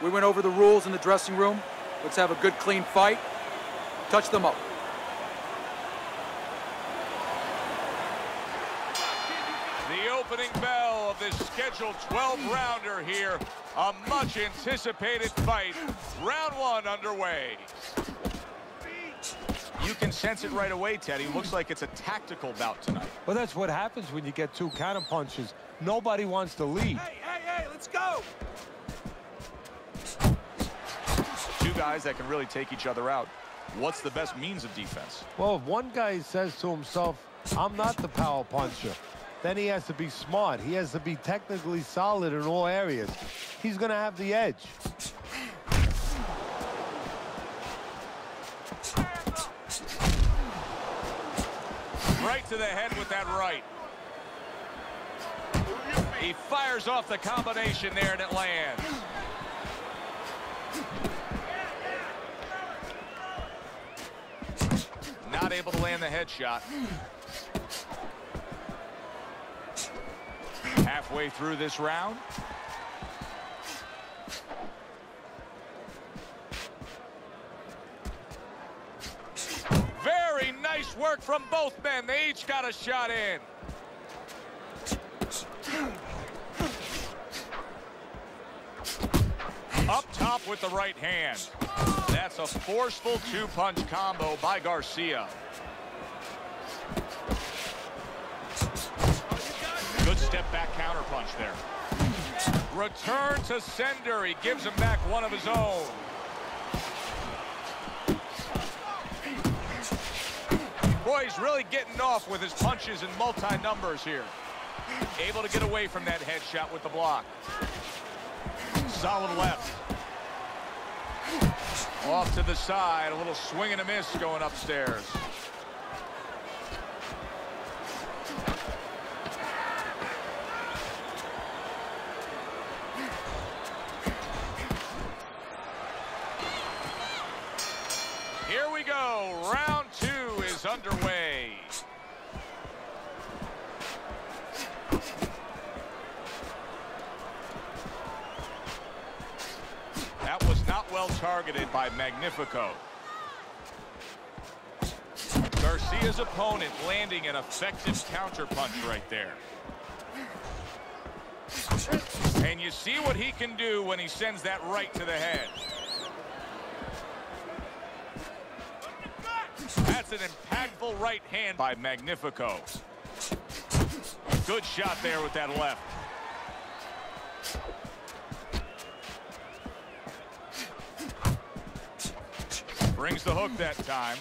We went over the rules in the dressing room. Let's have a good, clean fight. Touch them up. The opening bell of this scheduled 12-rounder here. A much-anticipated fight. Round one underway. You can sense it right away, Teddy. Looks like it's a tactical bout tonight. Well, that's what happens when you get two counter punches. Nobody wants to lead. Hey, let's go! Two guys that can really take each other out. What's the best means of defense? Well, if one guy says to himself, I'm not the power puncher, then he has to be smart. He has to be technically solid in all areas. He's going to have the edge. Right to the head with that right. He fires off the combination there and it lands. Not able to land the headshot. Halfway through this round. Very nice work from both men. They each got a shot in. Up top with the right hand. That's a forceful two-punch combo by Garcia. Good step-back counterpunch there. Return to sender. He gives him back one of his own. Boy, he's really getting off with his punches and multi-numbers here. Able to get away from that headshot with the block. Solid left. Off to the side, a little swing and a miss going upstairs. Here we go. Round two is underway. That was not well targeted by Magnifico. Garcia's opponent landing an effective counterpunch right there. And you see what he can do when he sends that right to the head. That's an impactful right hand by Magnifico. Good shot there with that left. Brings the hook that time.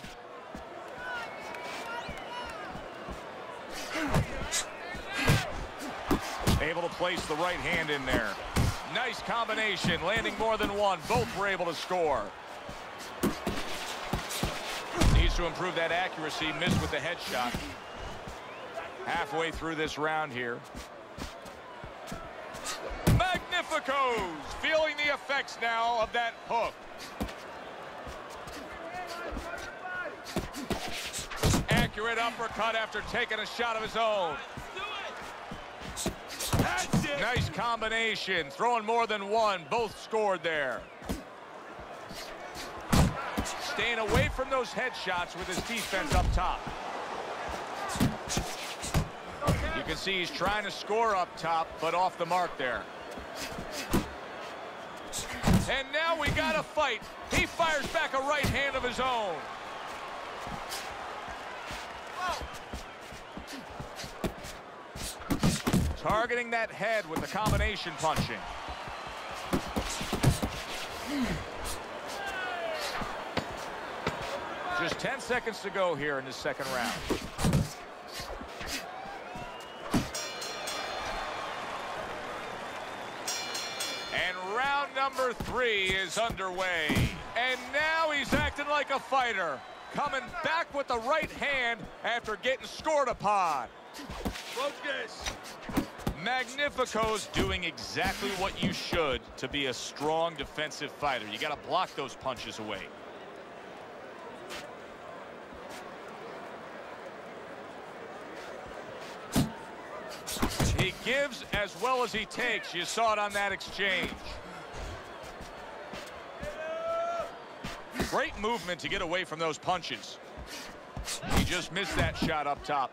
Able to place the right hand in there. Nice combination, landing more than one. Both were able to score. Needs to improve that accuracy. Missed with the headshot. Halfway through this round here. Magnifico's feeling the effects now of that hook. Accurate uppercut after taking a shot of his own. Nice combination, throwing more than one. Both scored there. Staying away from those headshots with his defense up top. You can see he's trying to score up top, but off the mark there. And now we got a fight. He fires back a right hand of his own. Targeting that head with the combination punching. Just 10 seconds to go here in the second round. And round number 3 is underway. And now he's acting like a fighter. Coming back with the right hand after getting scored upon. Focus. Magnifico's doing exactly what you should to be a strong defensive fighter. You got to block those punches away. He gives as well as he takes. You saw it on that exchange. Great movement to get away from those punches. He just missed that shot up top.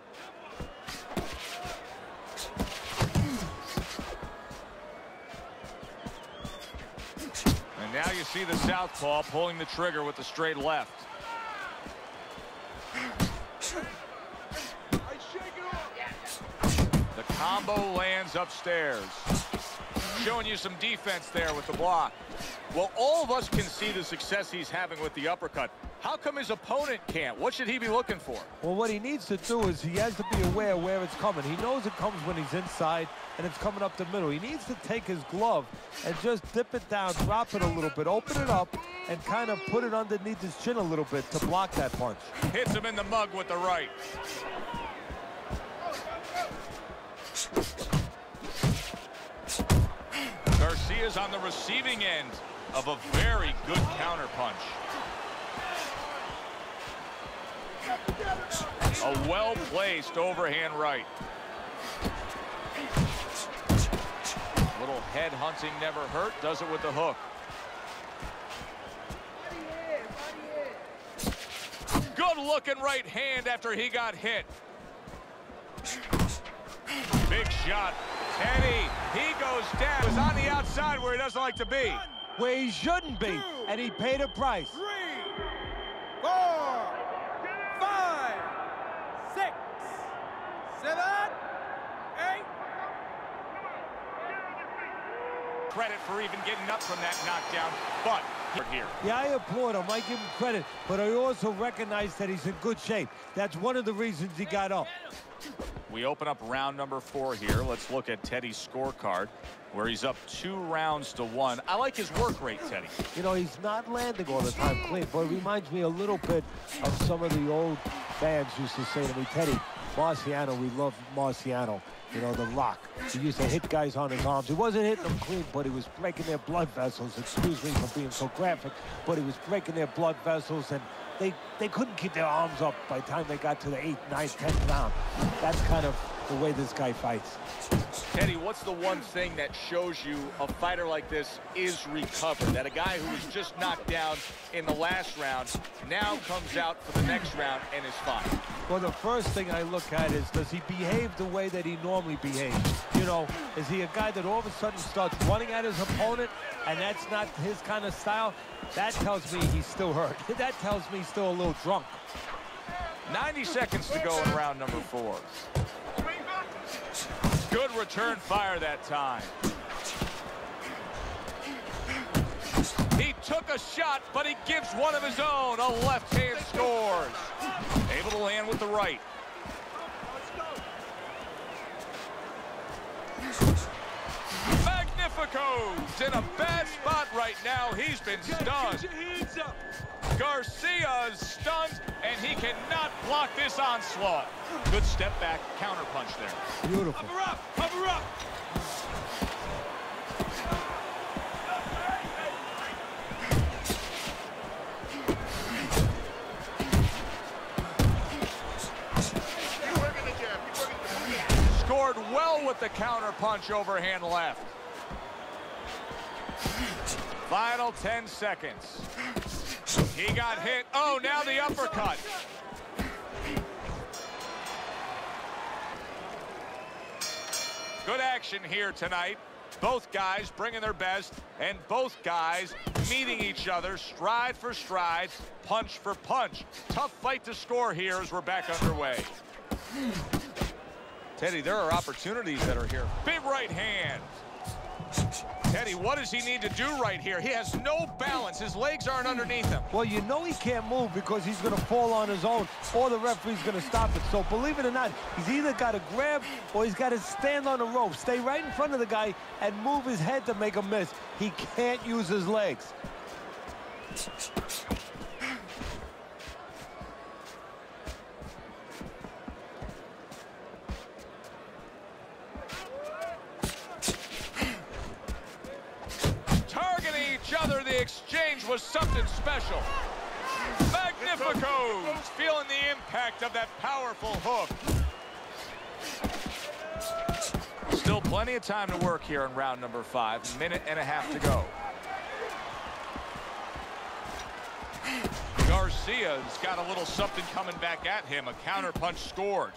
And now you see the southpaw pulling the trigger with the straight left. The combo lands upstairs. Showing you some defense there with the block. Well, all of us can see the success he's having with the uppercut. How come his opponent can't? What should he be looking for? Well, what he needs to do is he has to be aware where it's coming. He knows it comes when he's inside and it's coming up the middle. He needs to take his glove and just dip it down, drop it a little bit, open it up, and kind of put it underneath his chin a little bit to block that punch. Hits him in the mug with the right. Garcia's on the receiving end of a very good counterpunch. A well-placed overhand right. Little head hunting never hurt. Does it with the hook. Good-looking right hand after he got hit. Big shot. Teddy, he goes down. He's on the outside where he doesn't like to be. Where he shouldn't be, and he paid a price. 3, 4, 5, 6, 7, 8. Credit for even getting up from that knockdown, but here. Yeah, I applaud him. I give him credit, but I also recognize that he's in good shape. That's one of the reasons he got up. We open up round number 4 here. Let's look at Teddy's scorecard, where he's up 2 rounds to 1. I like his work rate, Teddy. You know, he's not landing all the time clean, but it reminds me a little bit of some of the old fans used to say to me, Teddy, Marciano, we love Marciano. You know, the Rock. He used to hit guys on his arms. He wasn't hitting them clean, but he was breaking their blood vessels. Excuse me for being so graphic, but he was breaking their blood vessels, and they couldn't keep their arms up by the time they got to the 8th, 9th, 10th round. That's kind of the way this guy fights. Teddy, what's the one thing that shows you a fighter like this is recovered? That a guy who was just knocked down in the last round now comes out for the next round and is fine? Well, the first thing I look at is, does he behave the way that he normally behaves? You know, is he a guy that all of a sudden starts running at his opponent, and that's not his kind of style? That tells me he's still hurt. That tells me he's still a little drunk. 90 seconds to go in round number 4. Good return fire that time. He took a shot, but he gives one of his own. A left hand scores. Able to land with the right. Magnifico's in a bad spot right now. He's been stunned. Garcia's stunned, and he cannot block this onslaught. Good step back counter punch there. Beautiful. Cover up! Cover up! Scored well with the counter punch, overhand left. Final 10 seconds. He got hit. Oh, now the uppercut. Good action here tonight. Both guys bringing their best, and both guys meeting each other stride for stride, punch for punch. Tough fight to score here as we're back underway. Teddy, there are opportunities that are here. Big right hand. Teddy, what does he need to do right here? He has no balance. His legs aren't underneath him. Well, you know he can't move because he's going to fall on his own, or the referee's going to stop it. So believe it or not, he's either got to grab or he's got to stand on the rope, stay right in front of the guy, and move his head to make a miss. He can't use his legs. The exchange was something special. Magnifico's feeling the impact of that powerful hook. Still plenty of time to work here in round number 5. Minute and a half to go. Garcia's got a little something coming back at him. A counter punch scored.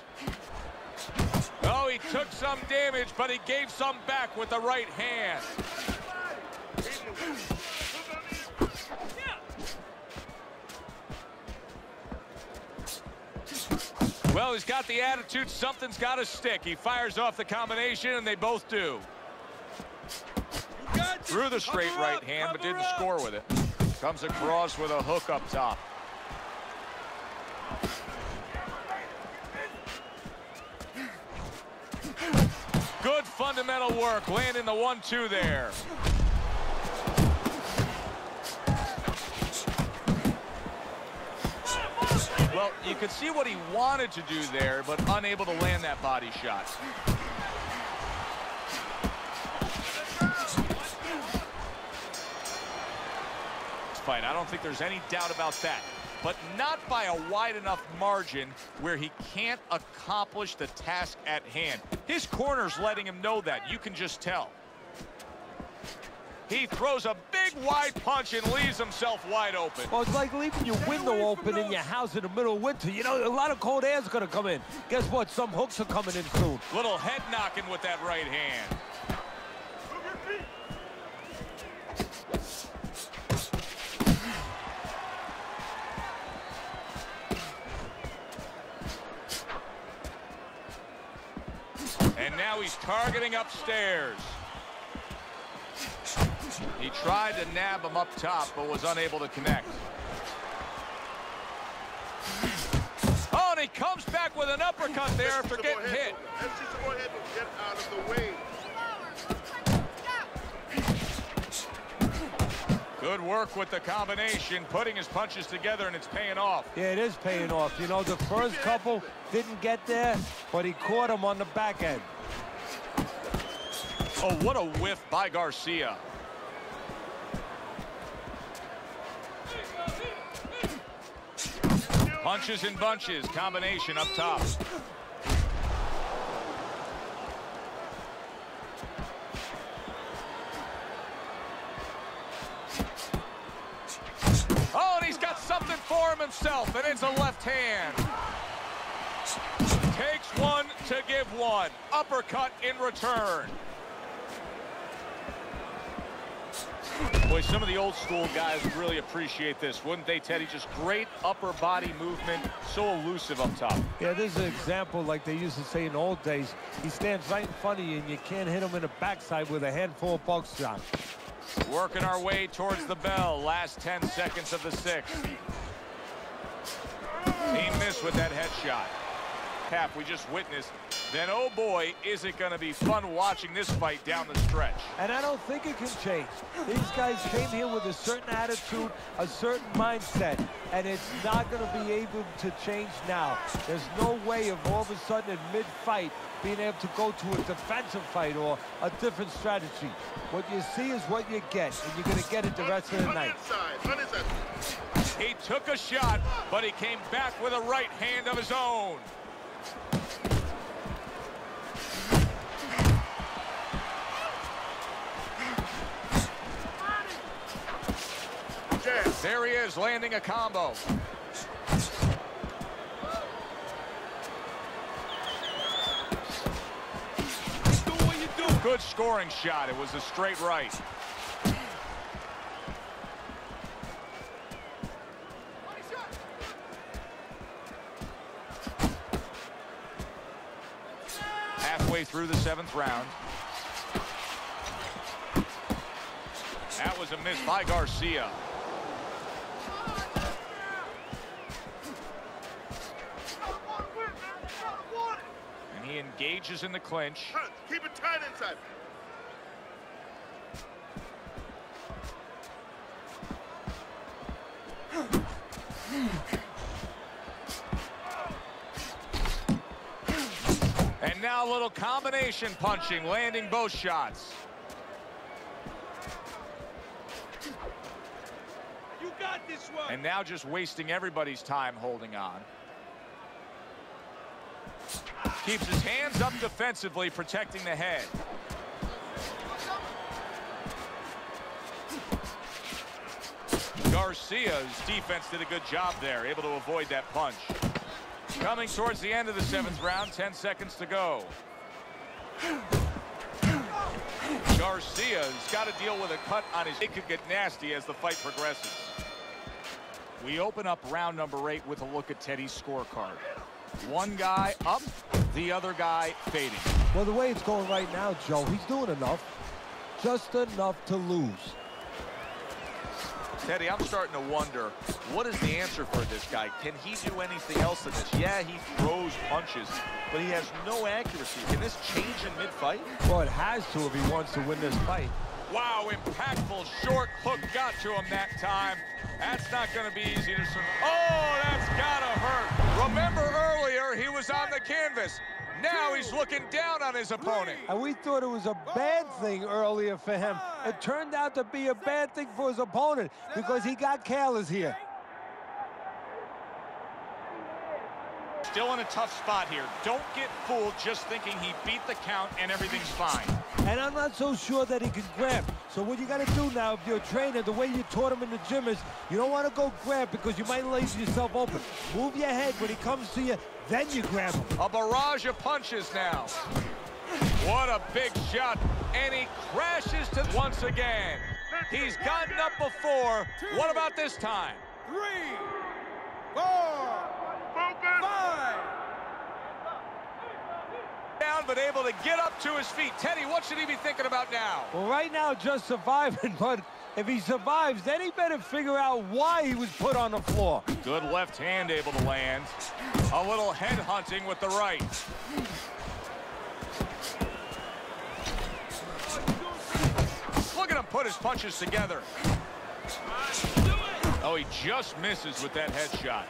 Oh, he took some damage, but he gave some back with the right hand. Well, he's got the attitude. Something's got to stick. He fires off the combination, and they both do. Threw the straight right hand, but didn't score with it. Comes across with a hook up top. Good fundamental work, landing the 1-2 there. Well, you could see what he wanted to do there, but unable to land that body shot. Fight. I don't think there's any doubt about that, but not by a wide enough margin where he can't accomplish the task at hand. His corner's letting him know that. You can just tell. He throws a big wide punch and leaves himself wide open. Well, it's like leaving your window open in your house in the middle of winter. You know, a lot of cold air's going to come in. Guess what? Some hooks are coming in soon. Little head knocking with that right hand. And now he's targeting upstairs. He tried to nab him up top, but was unable to connect. Oh, and he comes back with an uppercut there after getting hit. Get out of the way. Good work with the combination, putting his punches together, and it's paying off. Yeah, it is paying off. You know, the first couple didn't get there, but he caught him on the back end. Oh, what a whiff by Garcia. Punches and bunches, combination up top. Oh, and he's got something for him himself, and it's a left hand. Takes one to give one. Uppercut in return. Boy, some of the old school guys would really appreciate this, wouldn't they, Teddy? Just great upper body movement, so elusive up top. Yeah, this is an example like they used to say in the old days. He stands right in front of you, and you can't hit him in the backside with a handful of buckshot. Working our way towards the bell. Last 10 seconds of the sixth. He missed with that headshot. Half we just witnessed. Then, oh boy, is it going to be fun watching this fight down the stretch. And I don't think it can change. These guys came here with a certain attitude, a certain mindset, and it's not going to be able to change now. There's no way of all of a sudden in mid-fight being able to go to a defensive fight or a different strategy. What you see is what you get, and you're going to get it the rest of the night. He took a shot, but he came back with a right hand of his own. There he is, landing a combo. Good scoring shot. It was a straight right. Halfway through the 7th round. That was a miss by Garcia. And he engages in the clinch. Keep it tight inside. And now a little combination punching, landing both shots. You got this one. And now just wasting everybody's time holding on. Keeps his hands up defensively, protecting the head. Garcia's defense did a good job there, able to avoid that punch. Coming towards the end of the 7th round, 10 seconds to go. Garcia's got to deal with a cut on his... It could get nasty as the fight progresses. We open up round number 8 with a look at Teddy's scorecard. One guy up, the other guy fading. Well, the way it's going right now, Joe, he's doing enough. Just enough to lose. Teddy, I'm starting to wonder, what is the answer for this guy? Can he do anything else than this? Yeah, he throws punches, but he has no accuracy. Can this change in mid-fight? Well, it has to if he wants to win this fight. Wow, impactful short hook got to him that time. That's not going to be easy to survive. Oh, that's got to hurt. Remember earlier, he was on the canvas. Now he's looking down on his opponent. And we thought it was a bad thing earlier for him. It turned out to be a bad thing for his opponent because he got careless here. Still in a tough spot here. Don't get fooled just thinking he beat the count and everything's fine. And I'm not so sure that he can grab. So what you got to do now, if you're a trainer, the way you taught him in the gym is you don't want to go grab because you might lace yourself open. Move your head when he comes to you, then you grab him. A barrage of punches now. What a big shot. And he crashes to once again. He's gotten up before. What about this time? 3, 4, 5. Down, but able to get up to his feet. Teddy, what should he be thinking about now? Well, right now, just surviving, but if he survives, then he better figure out why he was put on the floor. Good left hand able to land. A little head hunting with the right. Look at him put his punches together. Oh, he just misses with that headshot.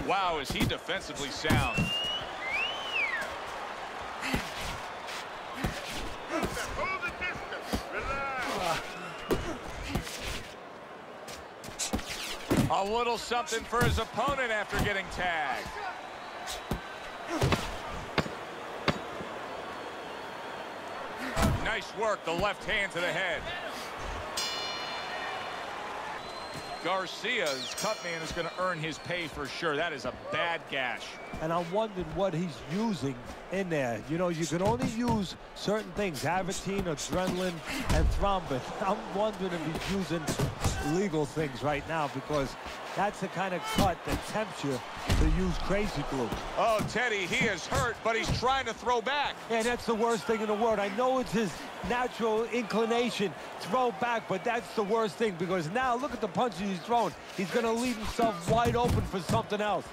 Wow, is he defensively sound. Hold the distance. Relax. A little something for his opponent after getting tagged. Nice work, the left hand to the head. Garcia's cut man is going to earn his pay for sure. That is a bad gash. And I'm wondering what he's using in there. You know, you can only use certain things, Avitine, adrenaline, and thrombin. I'm wondering if he's using legal things right now because that's the kind of cut that tempts you to use crazy glue. Oh, Teddy, he is hurt, but he's trying to throw back. Yeah, that's the worst thing in the world. I know it's his natural inclination, throw back, but that's the worst thing because now look at the punches he's throwing. He's going to leave himself wide open for something else.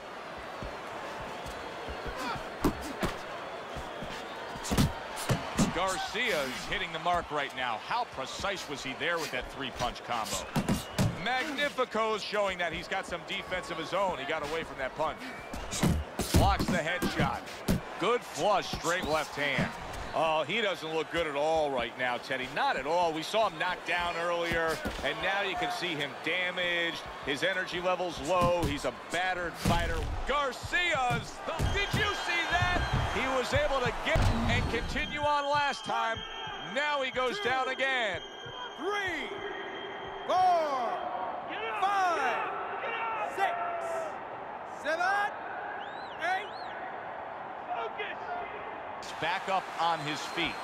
Garcia's hitting the mark right now. How precise was he there with that 3-punch combo? Magnifico's showing that he's got some defense of his own. He got away from that punch. Blocks the headshot. Good flush, straight left hand. Oh, he doesn't look good at all right now, Teddy. Not at all. We saw him knocked down earlier, and now you can see him damaged. His energy level's low. He's a battered fighter. Garcia's, did you see that? He was able to get and continue on last time. Now he goes down again. 3, 4, 5, 6, 7, 8. Focus. Back up on his feet.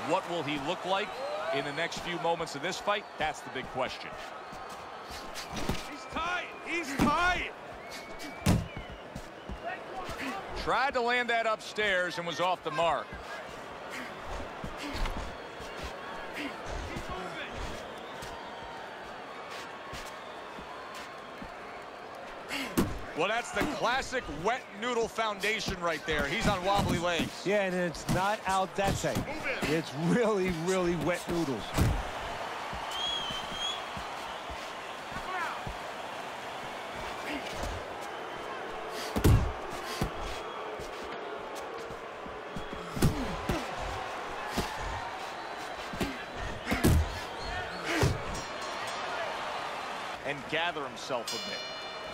What will he look like in the next few moments of this fight? That's the big question. He's tight. He's tight. Tried to land that upstairs and was off the mark. Well, that's the classic wet noodle foundation right there. He's on wobbly legs. Yeah, and it's not al dente. It's really, really wet noodles. And gather himself a bit.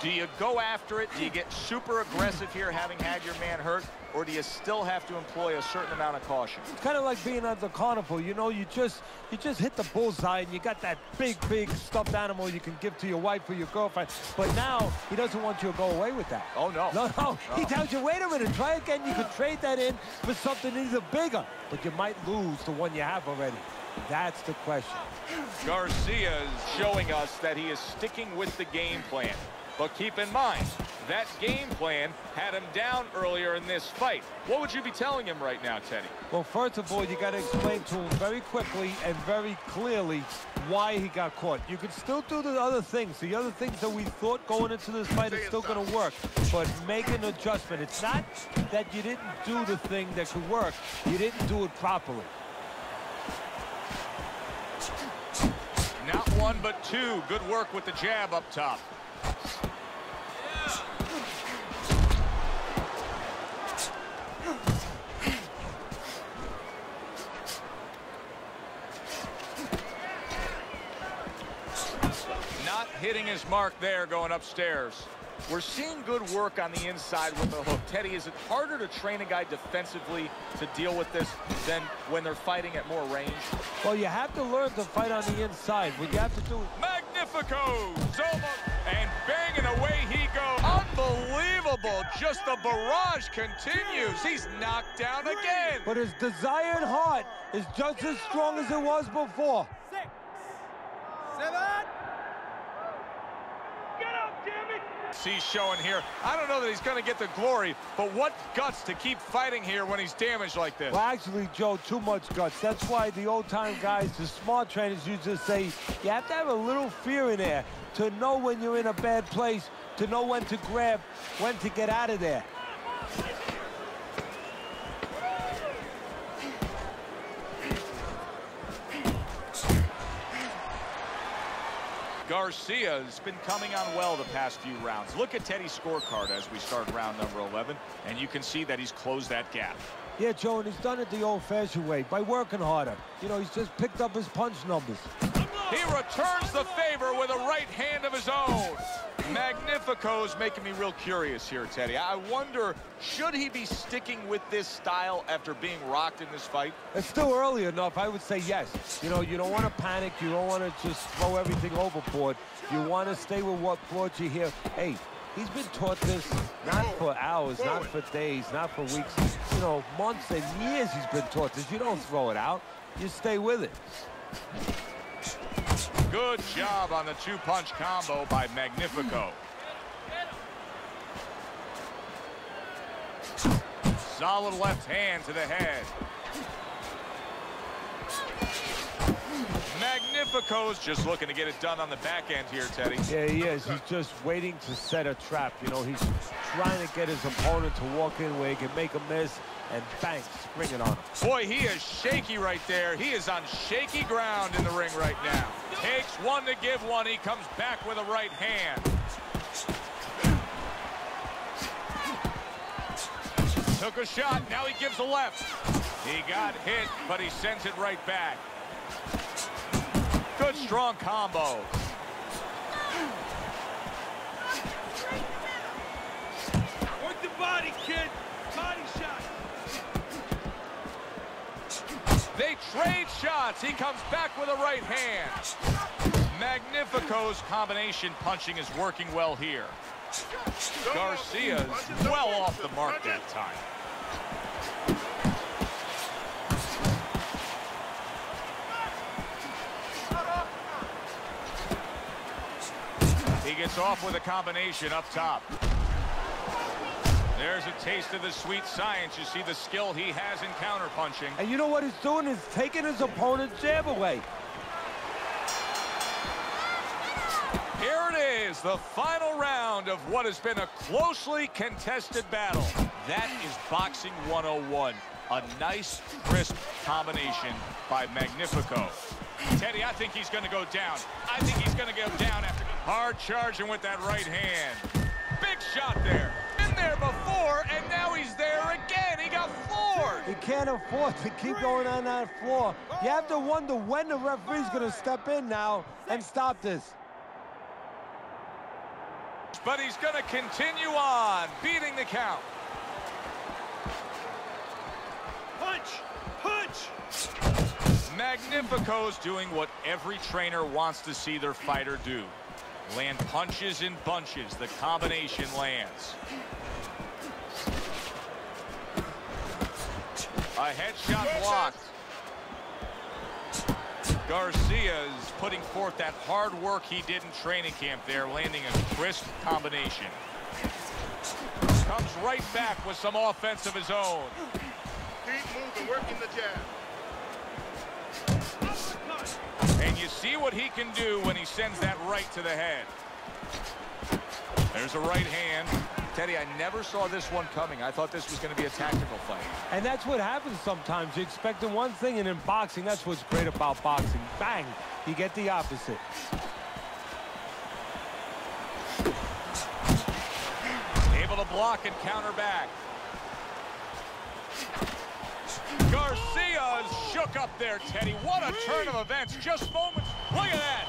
Do you go after it? Do you get super aggressive here, having had your man hurt? Or do you still have to employ a certain amount of caution? It's kind of like being at the carnival. You know, you just hit the bullseye, and you got that big stuffed animal you can give to your wife or your girlfriend. But now he doesn't want you to go away with that. Oh, no. No. He tells you, wait a minute, try again. You could trade that in for something even bigger, but you might lose the one you have already. That's the question. Garcia is showing us that he is sticking with the game plan. But keep in mind, that game plan had him down earlier in this fight. What would you be telling him right now, Teddy? Well, first of all, you got to explain to him very quickly and very clearly why he got caught. You can still do the other things. The other things that we thought going into this fight is still going to work. But make an adjustment. It's not that you didn't do the thing that could work. You didn't do it properly. Not one, but two. Good work with the jab up top. Not hitting his mark there, going upstairs. We're seeing good work on the inside with the hook. Teddy, is it harder to train a guy defensively to deal with this than when they're fighting at more range? Well, you have to learn to fight on the inside. What you have to do... Magnifico! And banging away he goes. Unbelievable! Just the barrage continues. He's knocked down again. But his desire and heart is just as strong as it was before. 6, 7. Get up, damn it! He's showing here. I don't know that he's going to get the glory, but what guts to keep fighting here when he's damaged like this. Well, actually, Joe, too much guts. That's why the old-time guys, the smart trainers, used to say you have to have a little fear in there to know when you're in a bad place, to know when to grab, when to get out of there. Garcia's been coming on well the past few rounds. Look at Teddy's scorecard as we start round number 11, and you can see that he's closed that gap. Yeah, Joe, and he's done it the old-fashioned way, by working harder. You know, he's just picked up his punch numbers. He returns the favor with a right hand of his own. Magnifico's making me real curious here, Teddy. I wonder, should he be sticking with this style after being rocked in this fight? It's still early enough. I would say yes. You know, you don't want to panic. You don't want to just throw everything overboard. You want to stay with what brought you here. Hey, he's been taught this not for hours, not for days, not for weeks. You know, months and years he's been taught this. You don't throw it out. You stay with it. Good job on the two-punch combo by Magnifico. Solid left hand to the head. Magnifico's just looking to get it done on the back end here, Teddy. Yeah, he is. He's just waiting to set a trap. You know, he's trying to get his opponent to walk in where he can make a miss and bang, spring it on him. Boy, he is shaky right there. He is on shaky ground in the ring right now. Takes one to give one. He comes back with a right hand. Took a shot. Now he gives a left. He got hit, but he sends it right back. Good, strong combo. Work the body, kid. Body shot. They trade shots. He comes back with a right hand. Magnifico's combination punching is working well here. Garcia's well off the mark that time. He gets off with a combination up top. There's a taste of the sweet science. You see the skill he has in counterpunching. And you know what he's doing is taking his opponent's jab away. Here it is, the final round of what has been a closely contested battle. That is Boxing 101. A nice, crisp combination by Magnifico. Teddy, I think he's going to go down. I think he's going to go down after hard charging with that right hand. Big shot there. Been there before, and now he's there again. He got floored. He can't afford to keep going on that floor. You have to wonder when the referee's going to step in now and stop this. But he's going to continue on, beating the count. Punch! Punch! Magnifico's doing what every trainer wants to see their fighter do. Land punches in bunches. The combination lands. A headshot blocked. Garcia is putting forth that hard work he did in training camp there, landing a crisp combination. Comes right back with some offense of his own. Keep moving, working the jab. And you see what he can do when he sends that right to the head. There's a right hand. Teddy, I never saw this one coming. I thought this was going to be a tactical fight. And that's what happens sometimes. You expect one thing, and in boxing, that's what's great about boxing. Bang, you get the opposite. Able to block and counter back. Garcia is shook up there, Teddy. What a turn of events. Just moments. Look at that.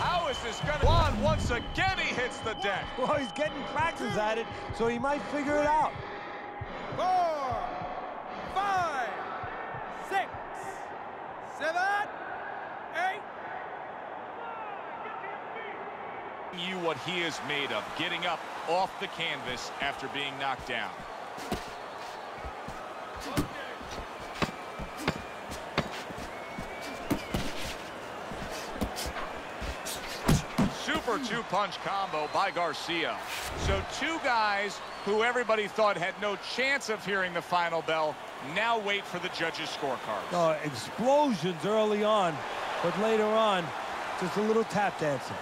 How is this going to... Juan, once again, he hits the deck. Well, he's getting practice at it, so he might figure it out. 4, 5, 6, 7, 8. You what he is made of, getting up off the canvas after being knocked down. Super two-punch combo by Garcia. So two guys who everybody thought had no chance of hearing the final bell now wait for the judges' scorecards. Explosions early on, but later on, just a little tap dancing.